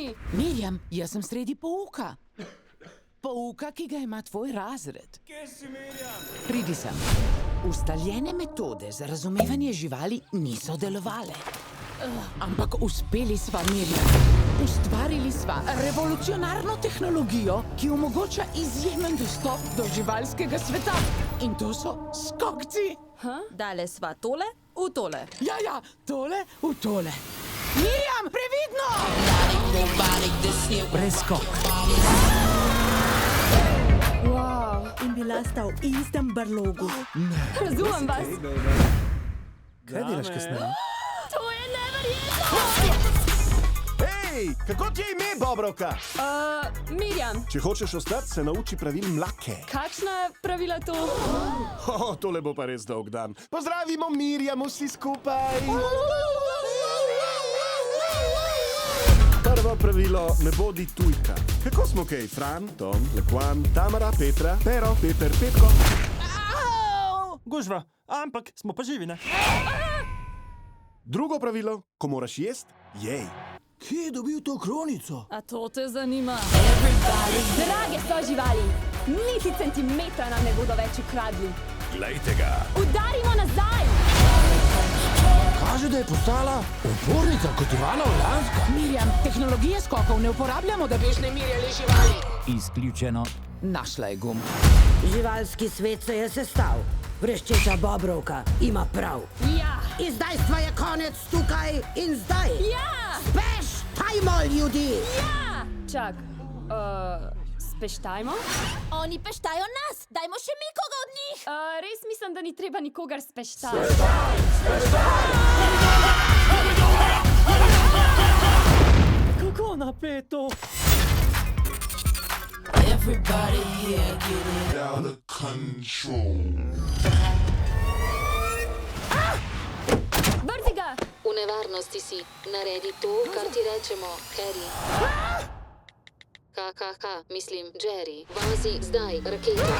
ni? Mirjam, jaz sem sredi pouka. Pouka, ki ga ima tvoj razred. Kje si, Mirjam? Pridi sem. Ustaljene metode za razumevanje živali niso delovale. Ampak uspeli sva, Mirjam. Ustvarili sva revolucionarno tehnologijo, ki omogoča izjemen dostop do živalskega sveta. In to so skokci. Dale sva tole v tole. Ja, tole v tole. Mirjam, previdno! Preskok. Wow. In bila sta v istem brlogu. Razumem vas. Kaj delaš kasneje? To je neverjetno! Hej, kako ti je ime, Bobrovka? Mirjam, Če hočeš ostati, se nauči pravil mlake. kakšna pravila to? Tole bo pa res dolg dan. Pozdravimo Mirjam vsi skupaj. Prvo pravilo, ne bodi tujka. Kako smo kaj? Fran, Tom, Lekwan, Tamara, Petra, Pero, Peter, Petko. Gužva, ampak smo pa živi, ne? Drugo pravilo, ko moraš jest, jej. Kje je dobil to kronico? A to te zanima? Drage so živali, niti centimetra nam ne bodo več ukradli. Glejte ga. Udarimo nazaj! Kaže, da je postala upornica kot Ivana Orleanska. Mirjam, tehnologije skokov ne uporabljamo, da bi vznemirjali živali. Izključeno. Našla je gumb. Živalski svet se je sestal. Vreščeča Bobrovka ima prav. Ja! Izdajstva je konec tukaj in zdaj. Ja! Speštajmo, ljudi! Ja! Čak, speštajmo? Oni peštajo nas, dajmo še mi koga od njih. Res mislim, da ni treba nikogar speštati. Kako napeto? Brzi ga! V nevarnosti si, naredi to, kar ti rečemo, Harry. Mislim, Jerry, vazi zdaj, raketa.